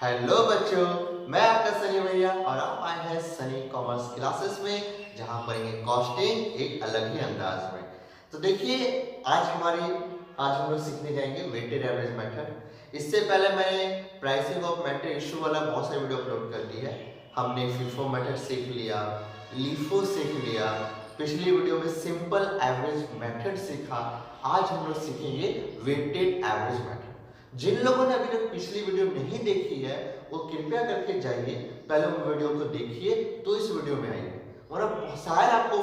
Hello बच्चों, मैं आपका सनी भैया और आप आए हैं सनी कॉमर्स क्लासेस में, जहां पढ़ेंगे कॉस्टिंग एक अलग ही अंदाज में। तो देखिए, आज हम लोग सीखने जाएंगे वेटेड एवरेज मेथड। इससे पहले मैंने प्राइसिंग ऑफ मेटेड इशू वाला बहुत सारे वीडियो अपलोड कर दी है। हमने फीफो मेथड सीख लिया, लीफो सीख लिया, पिछली वीडियो में सिंपल एवरेज मेथड सीखा। आज हम लोग सीखेंगे वेटेड एवरेज मेथड। जिन लोगों ने अभी तक पिछली वीडियो नहीं देखी है वो कृपया करके जाइए, पहले उन वीडियो को देखिए तो इस वीडियो में आइए। वरना शायद आपको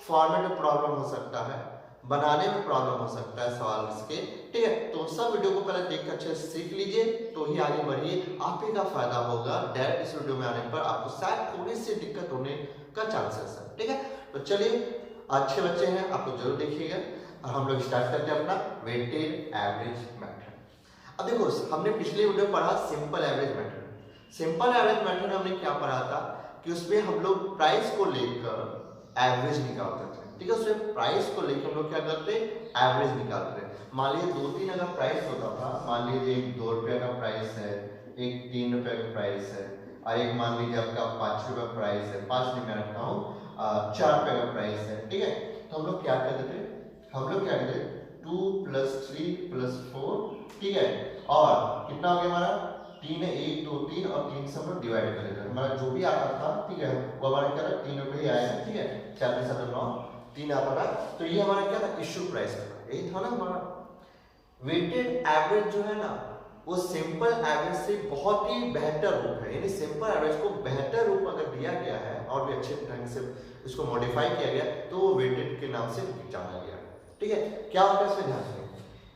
फॉर्मेट में प्रॉब्लम हो सकता है, बनाने में प्रॉब्लम हो सकता है सवाल इसके, ठीक है। तो सब वीडियो को पहले देखकर अच्छे से सीख लीजिए तो ही आगे बढ़िए, आप ही का फायदा होगा। डायरेक्ट इस वीडियो में आने पर आपको शायद थोड़ी सी दिक्कत होने का चांसेस है, ठीक है। तो चलिए, अच्छे बच्चे हैं, आपको जरूर देखिएगा और हम लोग स्टार्ट करते हैं अपना वेटेड एवरेज मेथड। अब देखो, हमने पिछले वीडियो पढ़ा simple average method. Simple average method हमने क्या पढ़ा था कि उसमें हम लोग प्राइस को लेकर एवरेज निकालते थे, ठीक है। उसमें प्राइस को लेकर हम लोग क्या करते, एवरेज निकालते थे। मान लीजिए 2-3 अगर प्राइस होता था, मान लीजिए एक 2 रुपये का प्राइस है, एक 3 रुपये का प्राइस है और एक मान लीजिए आपका 5 रुपये प्राइस है, 5 नहीं मैं रखता हूँ 4 रुपये का प्राइस है, ठीक है। तो हम लोग क्या करते थे, 2 + 3 + 4, ठीक है। और कितना हो गया हमारा 3 है, 1 2 3 और 3 से हम लोग डिवाइड कर देते हैं। हमारा जो भी आता था, ठीक है, वो हमारा क्या था 3 रुपये ही आया है, ठीक है। 4 × 7 = 9, 3 आता था। तो ये हमारा क्या था, इश्यू प्राइस था, यही था ना हमारा। वेटेड एवरेज जो है ना, वो सिंपल एवरेज से बहुत ही बेहतर रूप है। यानी सिंपल एवरेज को बेहतर रूप अगर दिया गया है और भी अच्छे ढंग से इसको मॉडिफाई किया गया तो वो वेटेड के नाम से जाना गया, ठीक है। क्या होता है इसमें, ध्यान रखिए,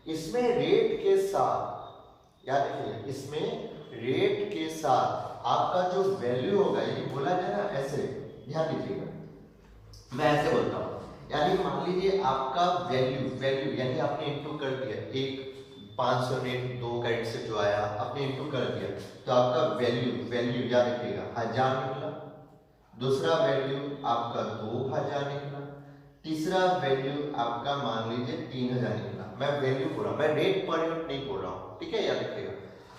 इसमें रेट के साथ, याद रखिए, इसमें रेट के साथ आपका जो वैल्यू होगा, ये बोला जाए ना ऐसे, ध्यान दीजिएगा, मैं ऐसे बोलता हूँ। यानी मान लीजिए आपका वैल्यू यानी आपने इनटू कर दिया, एक 500 ने 2 कैरेट से जो आया आपने इनटू कर दिया, तो आपका वैल्यू याद रखिएगा 1000 निकला। दूसरा वैल्यू आपका 2000 निकला। तीसरा वैल्यू आपका मान लीजिए 3000 निकला। मैं वैल्यू बोल रहा हूं, मैं रेट पर यूनिट नहीं बोल रहा हूं, ठीक है, याद रखिएगा।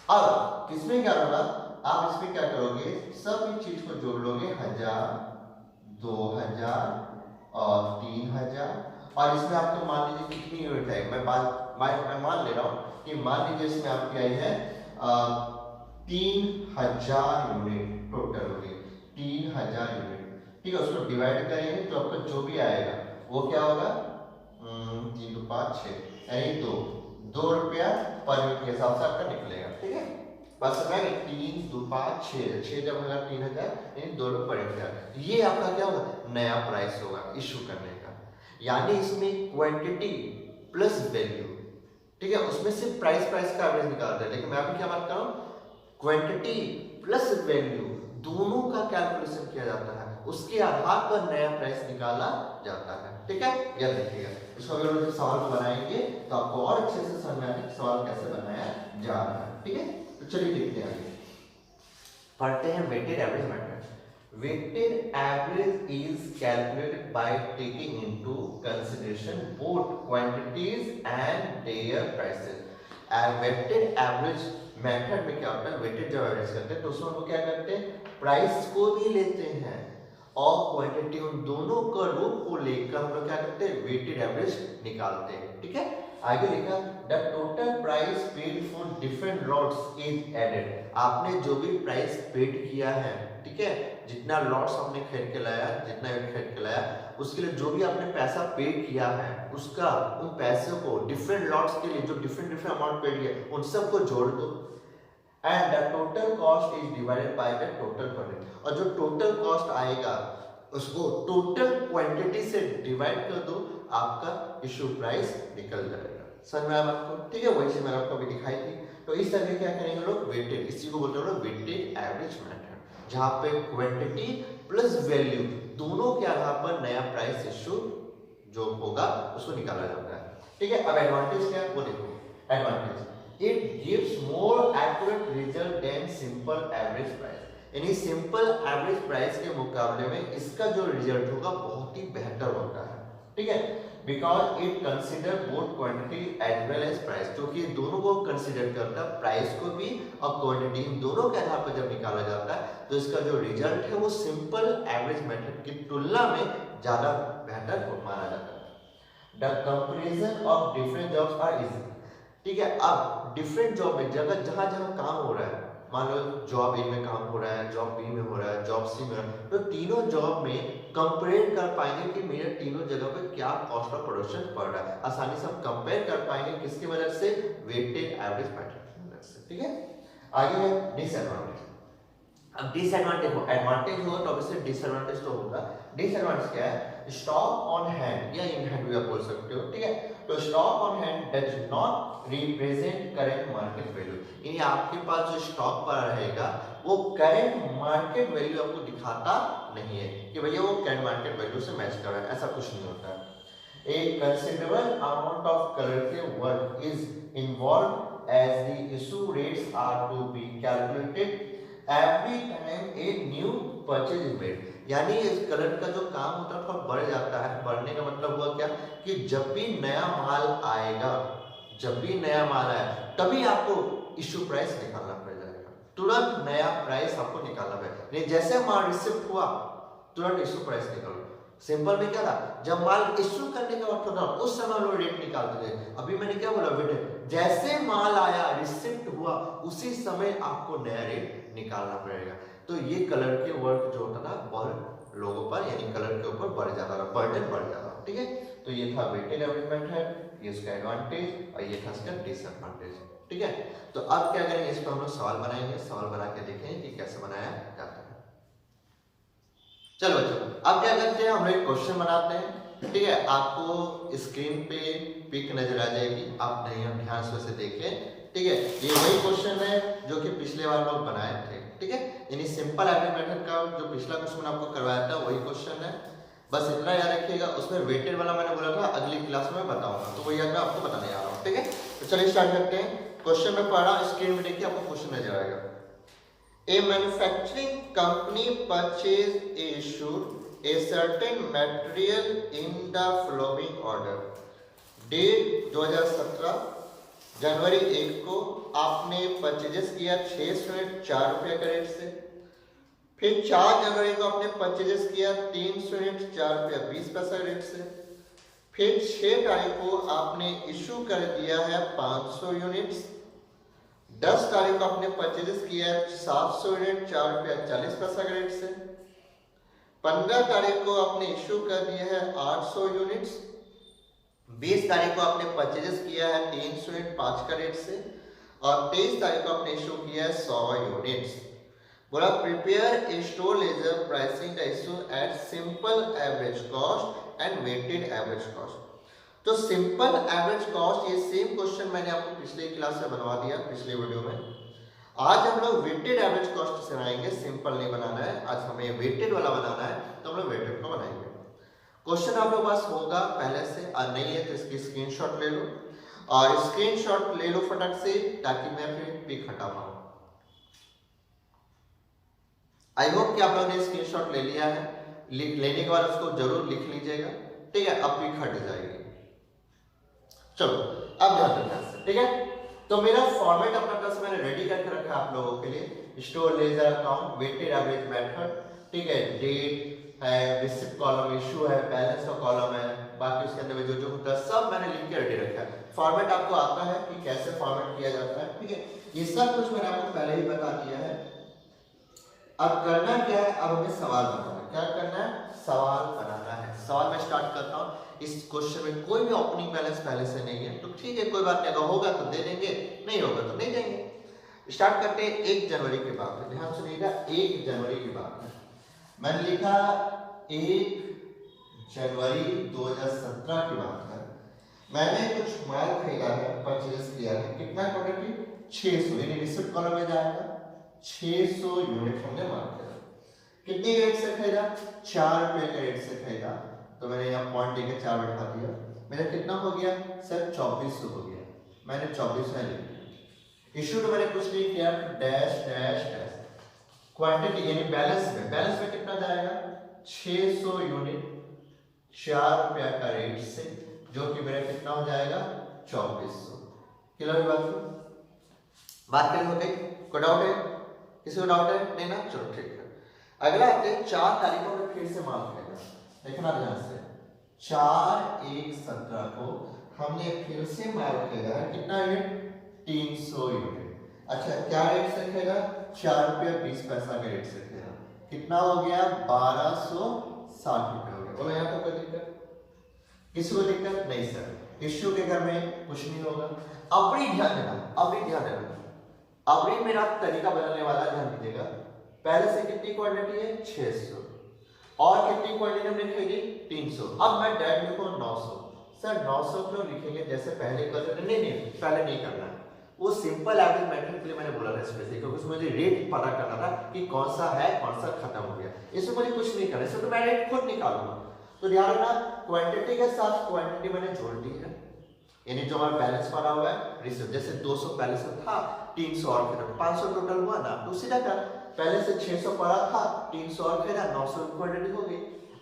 अब किसमें क्या होगा, आप इसमें क्या करोगे, सब चीज को जोड़ लोगे, 1000 2000 और 3000, और इसमें आपको मान लीजिए कितनी यूनिट है, मैं मान ले रहा हूं कि मान लीजिए इसमें आपकी आई है 3000 यूनिट टोटल होगी, 3000 यूनिट, ठीक है। उसको डिवाइड करेंगे तो आपका जो भी आएगा वो क्या होगा, 3 2 5 6, यानी 2 रुपया पर यूनिट के हिसाब से आपका निकलेगा, ठीक है। बस मैं 3 2 5 6 जब होगा 3000 यानी 2 रुपये पर यूनिट, ये आपका क्या होगा, नया प्राइस होगा इशू करने का। यानी इसमें क्वांटिटी प्लस वैल्यू, ठीक है, उसमें सिर्फ प्राइस का एवरेज निकालते हैं, लेकिन मैं अभी क्या बात कर रहा हूँ, क्वांटिटी प्लस वैल्यू दोनों का कैलकुलेशन किया जाता है, उसके आधार पर नया प्राइस निकाला जाता है, ठीक है। याद रखिएगा, इसको अगर हम सवाल को बनाएंगे तो आपको और अच्छे से समझ में आएगा कि सवाल कैसे बनाया जा रहा है, ठीक है। तो चलिए देखते हैं आगे, पढ़ते हैं weighted average method. Weighted average is calculated by taking into consideration both quantities and their prices. Weighted average method में क्या होता है, वेटेड जब एवरेज करते हैं तो उसमें हम क्या करते हैं, प्राइस को भी लेते हैं और क्वांटिटी, उन दोनों का रूप को लेकर हम लोग क्या करते हैं, वेटेड एवरेज निकालते हैं, ठीक है। आगे लिखा, the total price paid for different lots is added. आपने जो भी प्राइस पेड किया है, ठीक है, जितना लॉट्स आपने खरीद के लाया, जितना यूनिट खरीद के लाया, उसके लिए जो भी आपने पैसा पेड किया है, उसका उन पैसों को डिफरेंट लॉट्स के लिए जो डिफरेंट अमाउंट पेड किया उन सबको जोड़ दो, and the total cost is divided by the total quantity. और जो टोटल कॉस्ट आएगा उसको टोटल क्वांटिटी से डिवाइड कर दो, आपका इशू प्राइस निकल जाएगा। समझ में आया आपको, ठीक है। वही चीज मैंने आपको अभी दिखाई थी। तो इस तरह क्या करेंगे लोग, वेटेड, इसी को बोलते हैं लोग वेटेड एवरेज मेथड, जहां पे क्वांटिटी प्लस वैल्यू दोनों के आधार पर नया प्राइस इशू जो होगा उसको निकाला जाता है, ठीक है। अब एडवांटेज क्या है वो देखो, advantage, it gives more accurate result than simple average price। यानी सिंपल एवरेज प्राइस के मुकाबले में इसका जो रिजल्ट होगा बहुत ही बेहतर होता है, ठीक है। Because it consider both quantity as well as price, क्योंकि दोनों को कंसिडर करता है, प्राइस को भी और क्वांटिटी, दोनों के आधार पर जब निकाला जाता है तो इसका जो रिजल्ट है वो सिंपल एवरेज मेथड की तुलना में ज्यादा बेहतर माना जाता है। The comparison of different jobs are easy, ठीक है। अब डिफरेंट जॉब में जगह जहां जहां काम हो रहा है, मान लो जॉब ए में काम हो रहा है, जॉब बी में हो रहा है, जॉब सी में हो रहा है, तो तीनों जॉब में कंपेयर कर पाएंगे कि मेरे तीनों जगह पे क्या कॉस्ट ऑफ प्रोडक्शन पड़ रहा है, आसानी से हम कंपेयर कर पाएंगे किसकी वजह से, वेटेड एवरेज मेथड की वजह से, ठीक है। आगे है डिसएडवांटेज। अब डिसएडवांटेज हो, एडवांटेज हो तो ऑब्वियसली डिसएडवांटेज तो होगा। डिसएडवांटेज क्या है, स्टॉक ऑन हैंड या इन हैंड भी आप बोल सकते हो, ठीक है। तो stock on hand does not represent current market value, यानी आपके पास जो स्टॉक पर रहेगा वो करंट मार्केट वैल्यू आपको दिखाता नहीं है कि भैया वो करंट मार्केट वैल्यू से मैच कर रहा है, ऐसा कुछ नहीं होता है। A considerable amount of colour work is involve as the issue rates are to be calculated every time a new purchase is made, यानी इस कलर का जो काम होता है थोड़ा बढ़ जाता है। बढ़ने का मतलब हुआ क्या कि जब भी नया माल आएगा, जब भी नया माल आया तभी आपको इशू प्राइस निकालना पड़ जाएगा, तुरंत नया प्राइस आपको निकालना पड़ेगा। नहीं जैसे माल रिसीव हुआ तुरंत इशू प्राइस निकालो। सिंपल में क्या था, जब माल इशू करने का वक्त होता उस समय हम लोग रेट निकालते थे। अभी मैंने क्या बोला बेटे, जैसे माल आया रिसिप्ट हुआ उसी समय आपको नया रेट निकालना पड़ेगा। तो ये कलर के वर्क जो होता था बहुत लोगों पर, यानी कलर के ऊपर बढ़ जाता था, बर्डन बढ़ जाता था, ठीक है। तो ये था वेटेड एवरेज मेथड, ये इसका एडवांटेज और ये था इसका डिसएडवांटेज, ठीक है। तो अब क्या करेंगे, इस पर हम लोग सवाल बनाएंगे, सवाल बना के देखेंगे कि कैसे बनाया जाता है। चलो बच्चों, अब क्या करते हैं, हम लोग एक क्वेश्चन बनाते हैं, ठीक है। आपको स्क्रीन पे पिक नजर आ जाएगी, आप नहीं ध्यान से उसे देखें, ठीक है। ये वही क्वेश्चन है जो कि पिछले बार लोग बनाए थे, ठीक है। यानी सिंपल एवरेज मेथड का जो पिछला क्वेश्चन आपको करवाया था वही क्वेश्चन है, बस इतना याद रखिएगा। उसमें वेटेड वाला मैंने बोला था अगली क्लास में बताऊंगा, तो वही मैं आपको बताने जा रहा हूँ, ठीक है। तो चलिए स्टार्ट करते हैं। क्वेश्चन में पढ़ा, स्क्रीन में देखिए आपको क्वेश्चन नजर आएगा। A manufacturing company purchased issued a certain material in the following order. Date 2017 जनवरी 1 को आपने परचेजेस किया 604 रुपये का रेट से। फिर 4 जनवरी को आपने परचेजेस किया 304 रुपये 20 पैसा रेट से। फिर 6 तारीख को आपने इशू कर दिया है 500 यूनिट्स। 10 तारीख को आपने परचेजेस किया है 700 यूनिट 4 रुपया 40 पैसा का रेट से। 15 तारीख को आपने इशू कर दिया है 800 यूनिट्स। 20 तारीख को आपने परचेजेस किया है 300 यूनिट 5 का रेट से। और 23 तारीख को आपने इशू किया है 100 यूनिट्स। बोला prepare a store ledger pricing the issue at simple average cost and weighted average cost. तो सिंपल एवरेज कॉस्ट, ये सेम क्वेश्चन मैंने आपको पिछले क्लास में बनवा दिया, पिछले वीडियो में। आज हम लोग वेटेड एवरेज कॉस्ट से बनाएंगे, सिंपल नहीं बनाना है, आज हमें वेटेड वाला बनाना है, तो हम लोग वेटेड को बनाएंगे। क्वेश्चन आप लोग पास होगा पहले से, और नहीं है तो इसकी स्क्रीनशॉट ले लो, और स्क्रीनशॉट ले लो फटक से, ताकि मैं फिर पिक हटा पाऊं। आई होप कि आप लोगों ने स्क्रीनशॉट ले लिया है, लेने के बाद उसको जरूर लिख लीजिएगा, ठीक है। अब पिक हट जाएगी। चलो अब ध्यान रखना, ठीक है। तो मेरा फॉर्मेट अपना तरफ से मैंने रेडी करके रखा आप लोगों के लिए। Store ledger account, weighted average method, ठीक है। डेट है, रिसिप्ट कॉलम, इशू है, बैलेंस का कॉलम है, बाकी उसके अंदर में जो जो होता है सब मैंने लिख के रेडी रखा है। फॉर्मेट आपको आता है कि कैसे फॉर्मेट किया जाता है, ठीक है। ये सब कुछ मैंने आपको पहले ही बता दिया है। अब करना क्या है, अब हमें सवाल बनाना है। क्या करना है, सवाल बनाना है। सवाल मैं स्टार्ट करता हूँ। इस क्वेश्चन में कोई भी ओपनिंग बैलेंस पहले से नहीं है, तो ठीक है, कोई बात नहीं, अगर होगा तो दे देंगे, नहीं होगा तो नहीं देंगे। स्टार्ट करते हैं 1 जनवरी की बात है, ध्यान सुनिएगा। 1 जनवरी की बात है, मैंने लिखा 1 जनवरी 2017 की बात है। मैंने कुछ माल खरीदा है, परचेज किया है, कितना क्वांटिटी 600, यानी रिसिप्ट कॉलम में जाएगा 600 यूनिट हमने माल खरीदा। कितने रेट से खरीदा, 4 रुपए के रेट से खरीदा, तो मैंने यहाँ पॉइंट देके 4 बैठा दिया। मेरा कितना हो गया सर, 2400 हो गया, मैंने 2400 लिख दिया। इशू तो मैंने कुछ नहीं किया, डैश डैश डैश। क्वांटिटी यानी बैलेंस में कितना जाएगा 600 यूनिट 4 रुपया का रेट से, जो कि मेरा कितना हो जाएगा 2400। क्लियर बात क्लियर हो गई? कोई डाउट है? किसी को डाउट है? नहीं ना, चलो ठीक है। अगला आते हैं 4 तारीखों में फिर से माल खाएगा। देखना ध्यान से, 4/1/17 को हमने फिर से माल खाएगा कितना यूनिट? 300 यूनिट। अच्छा क्या रेट से खाएगा? 4 रुपया 20 पैसा का रेट से खाएगा। कितना हो गया? 1260 रुपये हो गया। बोलो यहाँ पर कोई दिक्कत? किसी को दिक्कत नहीं सर, इश्यू के घर में कुछ नहीं होगा। अब भी ध्यान देना, अब भी मेरा तरीका बदलने वाला, ध्यान दीजिएगा। पहले से कितनी क्वांटिटी है? 600 और कितनी क्वांटिटी हमने लिखेगी? 300। अब मैं डायरेक्ट लिखूं 900। सर 900 क्यों लिखेंगे जैसे पहले कर रहे थे? नहीं पहले नहीं करना है। वो सिंपल एवरेज मेथड के लिए मैंने बोला था स्पेशली, क्योंकि उसमें मुझे रेट पता करना था कि कौन सा है कौन सा खत्म हो गया। इसमें मुझे कुछ नहीं करना, इसमें तो मैं रेट खुद निकालूंगा। तो ध्यान रखना, क्वांटिटी के साथ क्वांटिटी मैंने जोड़ दी है, यानी जो हमारा बैलेंस पड़ा हुआ है रिसिप्ट, जैसे 200 पहले से था, 300 और फिर 500 टोटल हुआ ना, तो सीधा कर। पहले से 600 पड़ा था, 300 और फिर 900 क्वांटिटी हो गई।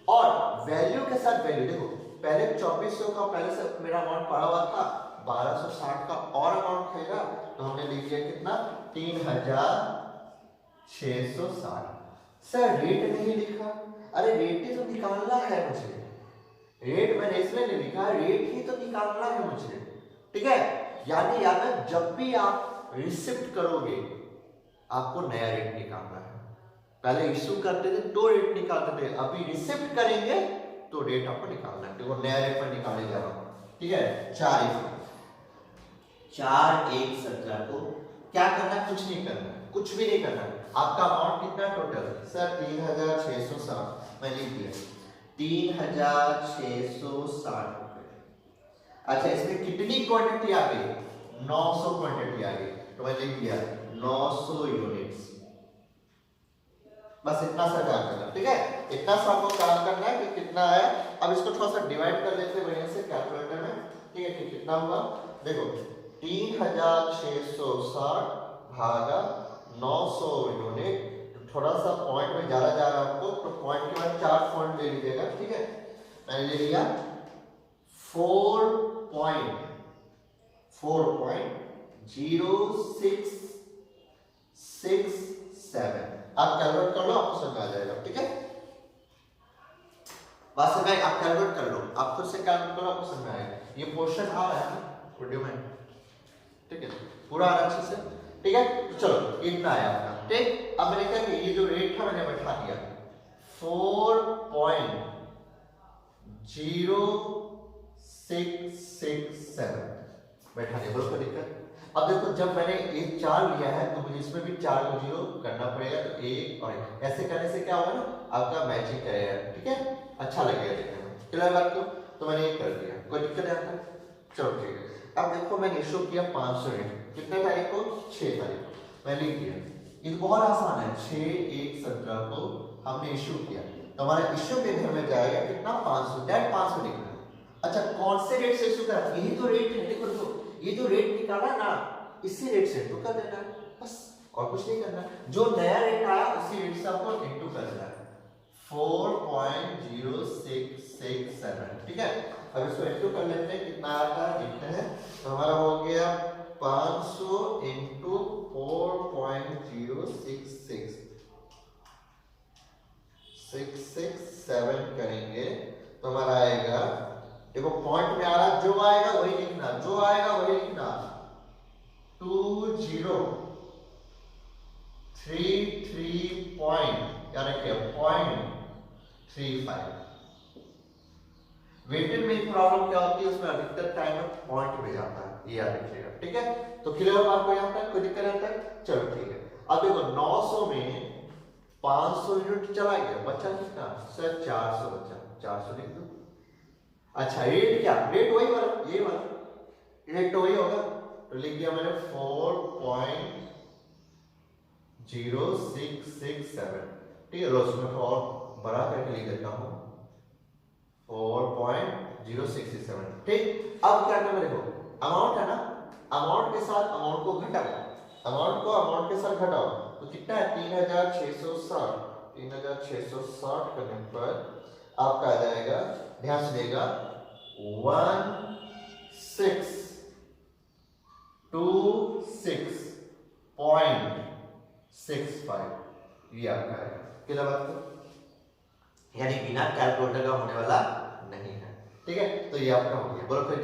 और वैल्यू के साथ वैल्यू देखो, पहले 2400 का पहले से मेरा अमाउंट पड़ा हुआ था, 1260 का और अमाउंट खाएगा, तो हमने लिख लिया कितना? 3660। सर रेट नहीं लिखा? अरे रेट ही तो निकालना है मुझे, रेट मैंने इसलिए नहीं लिखा, रेट ही तो निकालना है मुझे, ठीक है? यानी याद है, जब भी आप रिसिप्ट करोगे आपको नया रेट निकालना है। पहले इश्यू करते थे तो रेट निकालते थे, अभी रिसिप्ट करेंगे तो रेट आपको निकालना है। देखो नया रेट पर निकालने जा रहा हूं, ठीक है? 4/1/17 को क्या करना है? कुछ नहीं करना है, कुछ भी नहीं करना है। आपका अमाउंट कितना टोटल? सर 3660। मैं लिख दिया 3660 रुपए। अच्छा इसमें कितनी क्वांटिटी आ गई? 900 क्वांटिटी आ गई, तो मैं लिख दिया 900 यूनिट्स। बस इतना सा काम करना, ठीक है? इतना सा आपको काम करना है कि कितना है। अब इसको थोड़ा सा डिवाइड कर लेते हैं बढ़िया से कैलकुलेटर में, ठीक है? कि कितना हुआ देखो, 3660 भागा 900 यूनिट। थोड़ा सा पॉइंट में ज्यादा जा रहा है आपको, तो पॉइंट के बाद 4 पॉइंट ले लीजिएगा, ठीक है? मैंने ले लिया 4.0667। आप कैलकुलेट कर लो, आपको समझ आ जाएगा, ठीक है? बस में आप कैलकुलेट कर लो, आप खुद से कैलकुलेट करो, आपको समझ में आएगा। ये पोर्शन आ रहा है ना वीडियो में, ठीक है? पूरा आ रहा है अच्छे से, ठीक है? चलो इतना है आपका, ठीक? अब मैंने क्या कि ये जो रेट था मैंने बैठा दिया 4.0667 बैठा दिया। बोलो कोई दिक्कत? अब देखो जब मैंने एक 4 लिया है तो मुझे इसमें भी 4 को 0 करना पड़ेगा, तो 1 और 1 ऐसे करने से क्या होगा ना, आपका मैचिंग करेगा, ठीक है? अच्छा लगेगा देखने में। क्लियर बात को? तो मैंने ये कर दिया, कोई दिक्कत है आपको? चलो ठीक है। अब देखो मैंने इशू किया 500 यूनिट, कितने तारीख को? 6 तारीख को। मैं लिख दिया, ये बहुत आसान है, 6/1/17 को हमने इशू किया, तो हमारा इशू के घर में जाएगा कितना? 500, डायरेक्ट 500 लिखना। अच्छा कौन से रेट से इशू करा? यही तो रेट है, देखो देखो ये जो रेट निकाला ना, इसी रेट से इनटू कर देना है, बस और कुछ नहीं करना। जो नया रेट आया उसी रेट से आपको इनटू कर देना है, 4.0667, ठीक है? अब इसको इनटू कर लेते हैं, कितना आता है देखते हैं। तो हमारा हो गया 500 इंटू 4.06667 करेंगे तो हमारा आएगा, देखो पॉइंट में आ रहा, जो आएगा वही लिखना, जो आएगा वही लिखना, 2033 पॉइंट, यानी क्या? 0.35। वेटेड में प्रॉब्लम क्या होती है, उसमें अधिकतर टाइम में पॉइंट में जाता है, ये याद रखिएगा, ठीक है? तो क्लियर आपको यहाँ तक? कोई दिक्कत आता है? चलो ठीक है। अब देखो 900 में 500 यूनिट चला गया, बचा कितना? सर 400 बचा, 400 लिख दो। अच्छा रेट क्या? रेट वही वाला, ये वाला रेट तो वही होगा, तो लिख दिया मैंने 4.0667, ठीक है? उसमें और बड़ा करके लिख देता हूँ 4.067, ठीक? अब क्या करना, देखो अमाउंट है ना, अमाउंट के साथ अमाउंट को घटाओ, अमाउंट को अमाउंट के साथ घटाओ, तो कितना है? 3660। 3660 करने पर आपका आ जाएगा, ध्यान से देगा 1626.65 ये आपका है। कितना बात को यानी बिना कैलकुलेटर का होने वाला नहीं है। ठीक है, तो ये आपका हो गया। बोलो कोई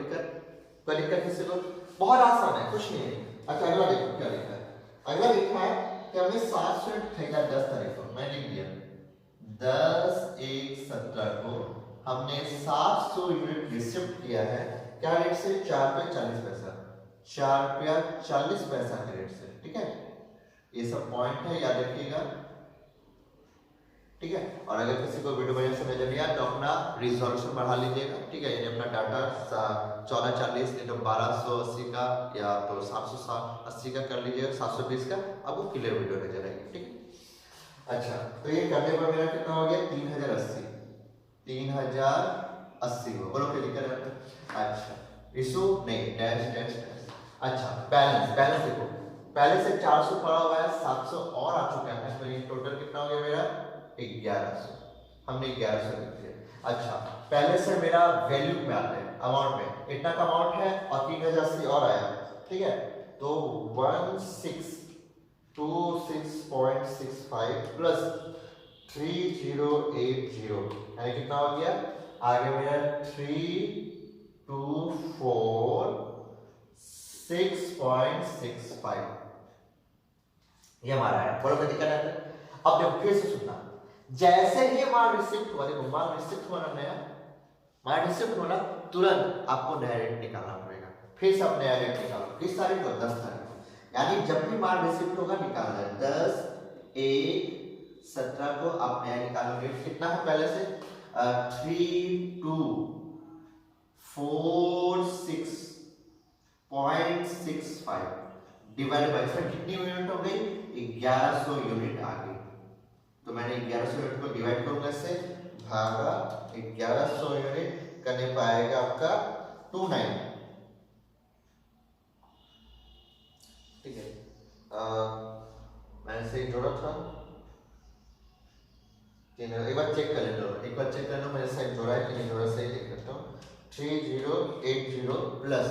दिक्कत किसी को? बहुत आसान है, कुछ नहीं है। अच्छा अगला देखो क्या लिखा है। अगला लिखा है कि हमने 7 यूनिट फेंका 10 तारीख को। मैं लिख दिया 10/1/17 को हमने 700 यूनिट रिसीव किया है। क्या रेट से? 4 रुपये 40 पैसा। 4 रुपया 40 पैसा के रेट से। ठीक है, ये सब पॉइंट है, याद रखिएगा। ठीक है, और अगर किसी को वीडियो बढ़िया समझ नहीं आया तो अपना रिजोल्यूशन बढ़ा लीजिएगा। ठीक है, यानी अपना डाटा 1440 नहीं तो 1280 का या तो 780 का कर लीजिएगा, 720 का, आपको क्लियर वीडियो नजर आएगी। ठीक है, अच्छा तो ये करने पर मेरा कितना हो गया? 3080 हो। बोलो क्या दिक्कत है? अच्छा इशू नहीं, डैश डैश डैश। अच्छा बैलेंस देखो, पहले से 400 पड़ा हुआ है, 700 और आ चुका है, तो ये टोटल कितना हो गया मेरा? 1100। हमने 1100 लिख दिया। अच्छा पहले से मेरा वैल्यू में आता है, अमाउंट में इतना का अमाउंट है और 3080 और आया। ठीक है, तो 1626.65 प्लस 3080 यानी कितना हो गया? आगे मेरा 3246.65 ये हमारा है। बोलो क्या दिक्कत है? अब देखो फिर से सुनना, जैसे ही माल रिसिप्ट हुआ, देखो माल रिसिप्ट हुआ ना, नया माल रिसिप्ट होना, तुरंत आपको नया रेट निकालना पड़ेगा। फिर से आप नया रेट निकालो। किस तारीख को? 10 तारीख को। यानी जब भी माल रिसिप्ट होगा निकालना है। 10/1/17 को आप नया निकालोगे। कितना है पहले से? 3246.65 डिवाइड बाय इसमें कितनी यूनिट हो गई? 1100 यूनिट आ गई। तो मैंने 1100 यूनिट को डिवाइड करूंगा इससे, भागा 1100 यूनिट करने पाएगा आपका 29। ठीक है, मैंने सही जोड़ा था। एक बार चेक कर लेता हूँ, मैंने सही जोड़ा है कि नहीं जोड़ा, सही देख लेता हूँ। 3080 प्लस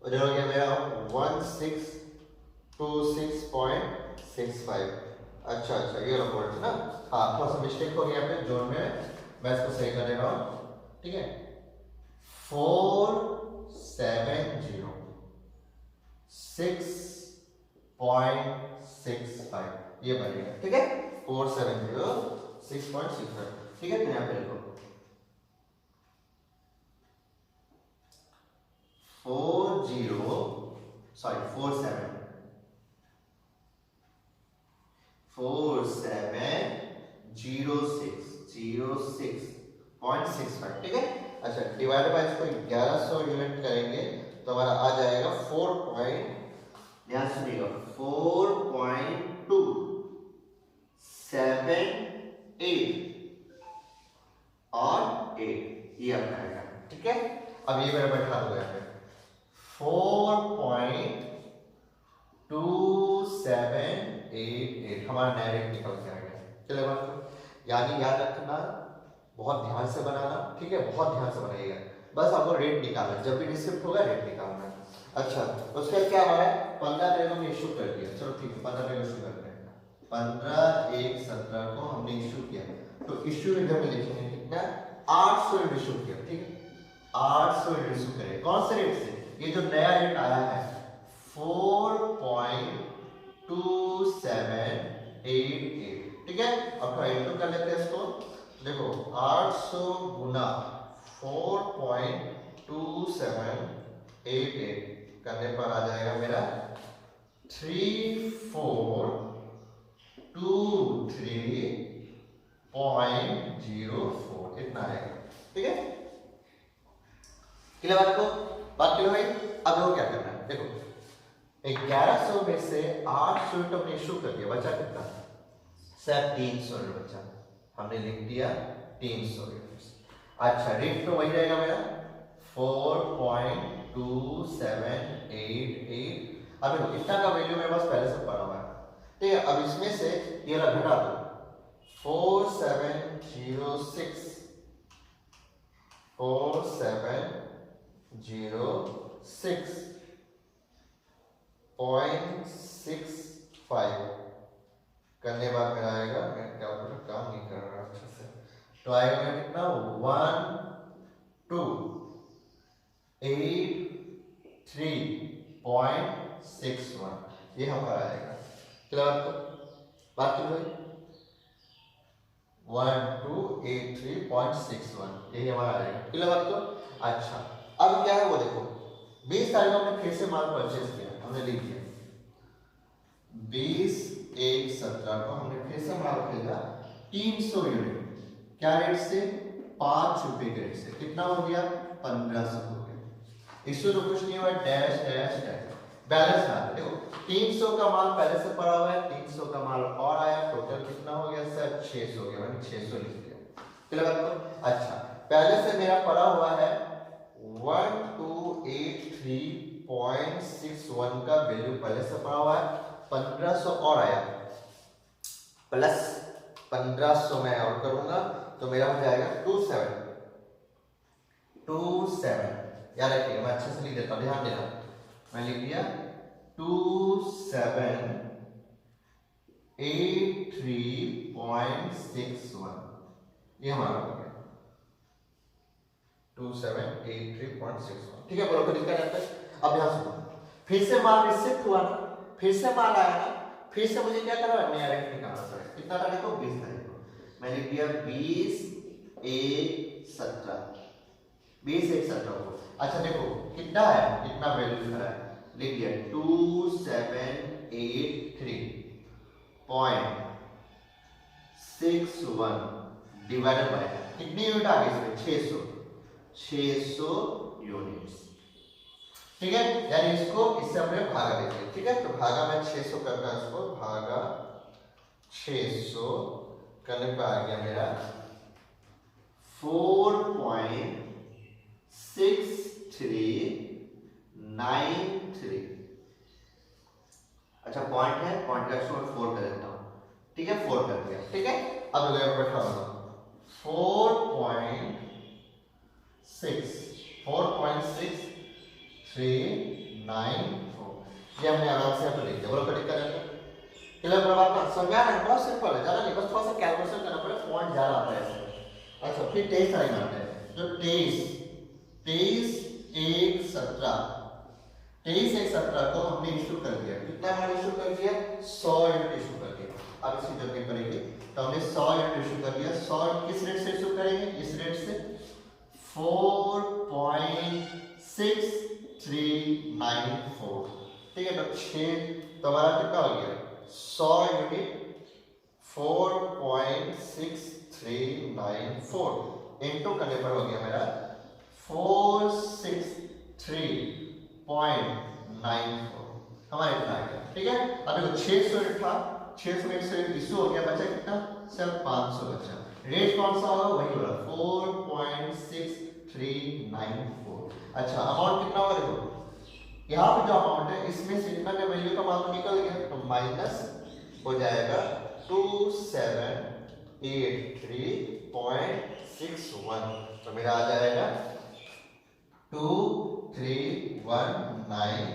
उधर हो गया मेरा 1626.65। अच्छा ये रिपोर्ट है ना। हाँ थोड़ा सा मिस्टेक हो गया पे जोड़ में, मैं इसको सही कर दे रहा हूँ। ठीक है, 470.6.65 ये बनेगा। ठीक है, 470.6.65। ठीक है, यहाँ पे लिखो 4706.65। ठीक है, अच्छा डिवाइड बाय इसको 1100 यूनिट करेंगे तो हमारा आ जाएगा 4.278 और 8 ये आपका आएगा। ठीक है, अब ये मेरा बैठा हुआ है 4.2788 हमारा नया रेट निकल के आएगा। चलो बात, यानी याद रखना, बहुत ध्यान से बनाना। ठीक है, बहुत ध्यान से बनाइएगा। बस आपको रेट निकालना, जब भी रिसिप्ट होगा रेट निकालना। अच्छा उसका क्या है? 15 तारीख को इशू कर दिया। चलो ठीक है, 15 तारीख को इशू करते हैं। 15/1/17 को हमने इशू किया, तो इशू में जब लिखेंगे कितना? 800 इशू किया। ठीक है, 800 इशू करें। कौन से रेट से? ये जो नया रेट आया है 4.2788। ठीक है, अब थोड़ा इंटू कर लेते हैं इसको। देखो 800 गुना 4.2788 करने पर आ जाएगा मेरा 3423.04 इतना आएगा। ठीक है, क्लियर बात क्लियर भाई। अब देखो क्या करना है, देखो 1100 में से 800 यूनिट हमने इशू कर दिया, बचा कितना? सर 300 यूनिट बचा, हमने लिख दिया 300 यूनिट। अच्छा रेट तो वही रहेगा मेरा 4.2788। अब देखो इतना का वैल्यू मेरे पास पहले से पड़ा हुआ है। ठीक है, अब इसमें से ये घटा दो 4706 4706.65 करने बाद मेरा आएगा, मैं कैलकुलेटर काम नहीं कर रहा अच्छे से, तो आएगा मेरा कितना 1283.61, ये हमारा आएगा। क्लियर आपको बात की भाई 1283.61 यही हमारा आएगा। क्लियर आपको। अच्छा अब क्या है वो देखो 20 तारीख को हमने फिर से माल परचेज किया, हमने लिख दिया 20/1/17 को हमने फिर से माल खरीदा 300 यूनिट, क्या रेट से 5 रुपए के रेट से, कितना हो गया 1500 हो गया। इससे तो कुछ नहीं हुआ, डैश डैश डैश बैलेंस ना देखो 300 का माल पहले से पड़ा हुआ है, 300 का माल और आया, टोटल कितना हो गया सर 600 हो गया, मैंने 600 लिख दिया। क्लियर आपको। अच्छा पहले से मेरा पड़ा हुआ है 1283.61 का वैल्यू पहले से पड़ा हुआ है, 1500 और आया प्लस 1500 मैं और करूंगा तो मेरा हो जाएगा 27 याद रखिएगा, मैं अच्छे से लिख देता हूं, ध्यान देना, मैं लिख दिया 2783.61 ये हमारा हो गया 2783.61। ठीक है बोलो तो लिखा जाता है। अब यहां सुनो फिर से माल रिसिप्ट हुआ ना, फिर से माल आया ना, फिर से मुझे क्या करना है नया रेट निकालना पड़ेगा। कितना तारीख को 20 तारीख को मैं लिख दिया 20/1/17 को। अच्छा देखो कितना है, कितना वैल्यू खड़ा है, लिख दिया 2783.61 डिवाइडेड बाय कितनी यूनिट आ गई इसमें 600 यूनिट्स। ठीक है यानी इसको इससे हमने भागा देते हैं। ठीक है तो भागा में 600 करना, इसको भागा 600 करने पे आ गया मेरा 4.6393। अच्छा पॉइंट है, पॉइंट का इसको 4 कर देता हूं। ठीक है 4 कर दिया। ठीक है अब बैठा हुआ 4.6394 ये हमने आराम से यहाँ पे लिख दिया। बोलो कटिंग कर देते हैं। क्लियर प्रभाव का समझा है, बहुत सिंपल है, ज्यादा नहीं, बस थोड़ा सा कैलकुलेशन करना पड़ेगा, पॉइंट ज्यादा आता है इसमें। अच्छा फिर 23 तारीख आता है, जो 23/1/17 को हमने इशू कर दिया। कितना हमने इशू कर दिया 100 यूनिट इशू कर दिया। अब इसकी जब नहीं पड़ेगी तो हमने 100 यूनिट इशू कर दिया। 100 किस रेट से इशू करेंगे, इस रेट से 4.6394। ठीक है तो 6 तो हमारा कितना हो गया 100 यूनिट 4.6394 इनटू करने पर हो गया मेरा 463.94 हमारा इतना आ गया। ठीक है अब देखो 600 यूनिट था, 600 यूनिट से इशू हो गया, बचा कितना सिर्फ 500 बचा। रेट कौन सा होगा वही होगा 4.6394। अच्छा अमाउंट कितना होगा देखो यहाँ पे जो अमाउंट है इसमें से इतना का वैल्यू का मान निकल गया तो माइनस हो जाएगा 2783.61 तो मेरा आ जाएगा 2319।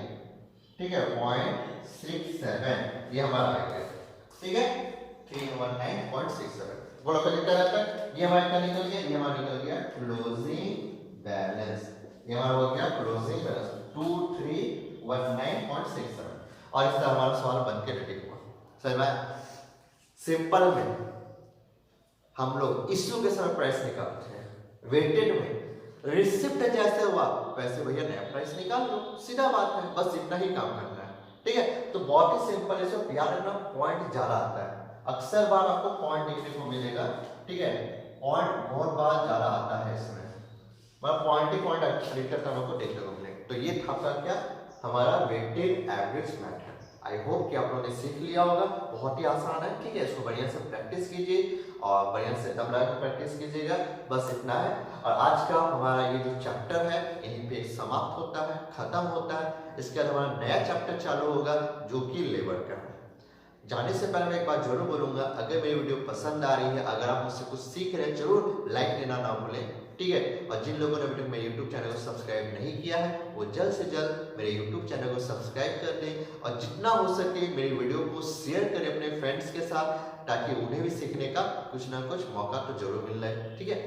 ठीक है 0.67 ये हमारा आ गया। ठीक है 319.67 बोलो कितना रहता है, ये हमारा क्या निकल गया, ये हमारा निकल गया क्लोजिंग बैलेंस, ये हमारा हो गया क्लोजिंग बैलेंस 2319.67 और इससे हमारा सवाल बन के रेडी हुआ। समझ में सिंपल में हम लोग इश्यू के समय प्राइस निकालते हैं, वेटेड में रिसिप्ट जैसे हुआ वैसे भैया नया प्राइस निकाल लो, सीधा बात है, बस इतना ही काम करना है। ठीक है तो बहुत ही सिंपल है, सब याद रखना पॉइंट ज्यादा आता है, अक्सर बार आपको पॉइंट देखने को मिलेगा। ठीक है पॉइंट बहुत बार ज्यादा आता है इसमें, मतलब पॉइंट ही पॉइंट अधिकतर हम लोग को देखने को मिलेगा। तो ये था आपका क्या हमारा weighted average method. I hope कि आप लोगों ने सीख लिया होगा, बहुत ही आसान है। ठीक है इसको बढ़िया से प्रैक्टिस कीजिए और बढ़िया से दम लगा के प्रैक्टिस कीजिएगा, बस इतना है। और आज का हमारा ये जो चैप्टर है यहीं पे समाप्त होता है, खत्म होता है। इसके बाद हमारा नया चैप्टर चालू होगा जो कि लेबर का है। जाने से पहले मैं एक बात जरूर बोलूंगा, अगर मेरी वीडियो पसंद आ रही है, अगर आप मुझसे कुछ सीख रहे हैं, जरूर लाइक देना ना भूलें, ठीक है। और जिन लोगों ने अभी तक मेरे यूट्यूब चैनल को सब्सक्राइब नहीं किया है, वो जल्द से जल्द मेरे यूट्यूब चैनल को सब्सक्राइब कर दें और जितना हो सके मेरी वीडियो को शेयर करें अपने फ्रेंड्स के साथ, ताकि उन्हें भी सीखने का कुछ ना कुछ मौका तो जरूर मिल रहा है, ठीक है।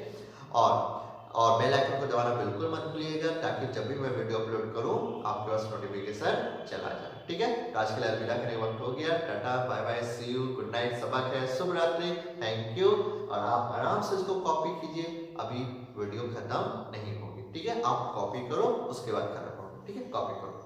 और बेल आइकन को दबाना बिल्कुल मत भूलिएगा, ताकि जब भी मैं वीडियो अपलोड करूं आपके पास नोटिफिकेशन चला जाए, ठीक है। तो आज के लिए अलविदा करने का वक्त हो गया। Tata, bye bye, see you, good night, सबक है, शुभ रात्रि, थैंक यू। और आप आराम से इसको कॉपी कीजिए, अभी वीडियो खत्म नहीं होगी, ठीक है। आप कॉपी करो, उसके बाद खत्म करो, ठीक है। कॉपी करो।